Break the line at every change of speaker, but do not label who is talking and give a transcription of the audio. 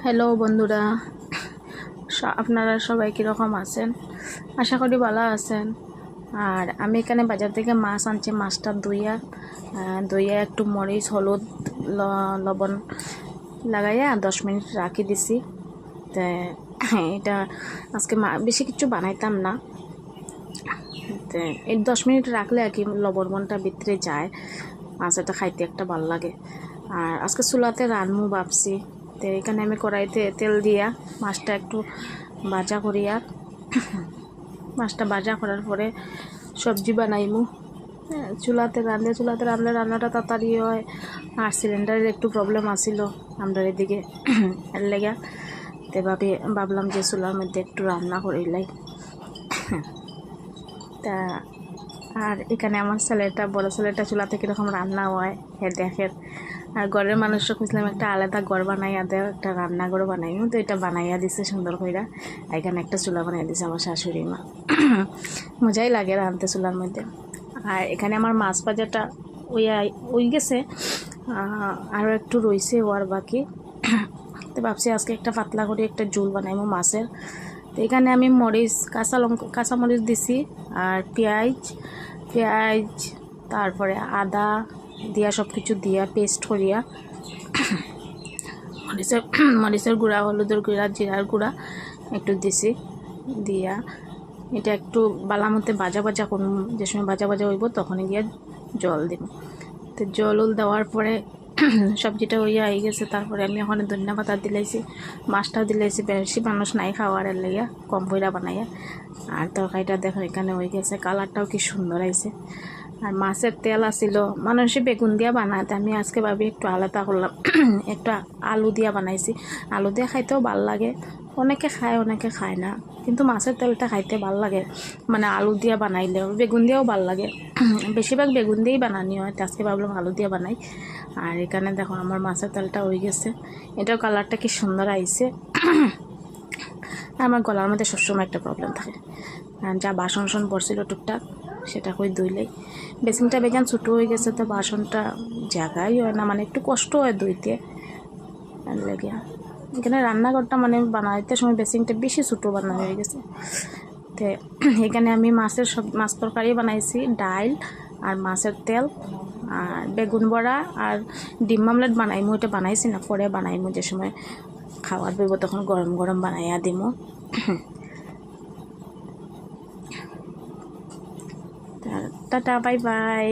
Hello বন্ধুরা, আপনারা সবাই কীরকম আছেন? আশা করি ভালো আছেন। আর আমি এখানে বাজার থেকে মাছ আনছি। মাছটা ধুইয়া একটু মরিচ হলুদ লবণ লাগাইয়া 10 মিনিট রাখি দিছি। তো এটা আজকে বেশি কিছু বানাইতাম না। তো এই 10 মিনিট রাখলে আর কি লবণটা ভিতরে যায়, মাছটা খাইতে একটা ভালো লাগে। আর আজকে চুলাতে রান্নু ভাবছি। তো এখানে আমি কড়াইতে তেল দিয়া মাছটা একটু ভাজা করিয়া মাছটা ভাজা করার পরে সবজি বানাইমু। চুলাতে রাঁধলে রান্নাটা তাড়াতাড়ি হয়। আর সিলিন্ডারের একটু প্রবলেম আসিল আমরা এদিকে, এর লেগে তো ভাবলাম যে চুলার মধ্যে একটু রান্না করিলাই। তা আর এখানে আমার বড় ছেলেটা চুলাতে কীরকম রান্না হয় দেখে। আর ঘরের মানুষরা খুঁজলাম একটা আলাদা ঘর বানাইয়া দেয়, একটা রান্নাঘর বানাই। তো এটা বানাইয়া দিছে সুন্দর কইরা। এখানে একটা চুলা বানাই দিছে আমার শাশুড়ি মা। মজাই লাগে রাঁধতে চুলার মধ্যে। আর এখানে আমার মাছ ভাজাটা ওই গেছে, আরও একটু রয়েছে ওর বাকি। তো ভাবছি আজকে একটা পাতলা করে একটা ঝোল বানাইমো মাছের। তো এখানে আমি কাঁচা মরিচ দিছি, আর পেঁয়াজ তারপরে আদা দিয়া সব কিছু দিয়া পেস্ট করিয়া মরিচের গুঁড়া, হলুদের গুঁড়া, জিরার গুঁড়া একটু দিছি। দিয়া এটা একটু বালামতে ভাজা করুন। যে সময় ভাজা হইব তখনই গিয়ে জল দিব। তো জল দেওয়ার পরে সবজিটা হইয়া হয়ে গেছে। তারপরে আমি ওখানে ধনিয়া পাতা দিলাইছি, মাছটাও দিলাইছি। বেশি মানুষ নাই খাওয়ার, এর লাগিয়া কম কইরা বানাইয়া। আর তরকারিটা দেখো এখানে হয়ে গেছে, কালারটাও কি সুন্দর আইছে। আর মাছের তেল আসিল, মানুষে বেগুন দিয়া বানাতে, আমি আজকে ভাবি একটু আলাদা করলাম। একটু আলু দিয়া বানাইছি। আলু দিয়া খাইতেও ভাল লাগে, অনেকে খায় অনেকে খায় না, কিন্তু মাছের তেলটা খাইতে ভাল লাগে। মানে আলু দিয়া বানাইলেও বেগুন দিয়েও ভাল লাগে। বেশিরভাগ বেগুন দিয়েই বানানি হয়, আজকে ভাবলাম আলু দিয়া বানাই। আর এখানে দেখো আমার মাছের তেলটা হয়ে গেছে। এটাও কালারটা কি সুন্দর আইছে। আমার গলার মধ্যে সবসময় একটা প্রবলেম থাকে, যা বাসন পড়ছিল টুকটাক সেটা কই ধুইলেই। বেসিনটা বেজান ছোটো হয়ে গেছে, তো বাসনটা জায়গাই হয় না, মানে একটু কষ্ট হয় ধুইতে লেগে। এখানে রান্নাঘরটা মানে বানাইতে সময় বেসিনটা বেশি ছোটো বানানো হয়ে গেছে। তো এখানে আমি মাছ তরকারি বানাইছি, ডাল আর মাছের তেল আর বেগুন বড়া আর ডিম আমলেট বানাইমু। এটা বানাইছি না, পরে বানাইমু, যে সময় খাওয়ার দেবো তখন গরম গরম বানাইয়া দিমু। Tata, bye bye.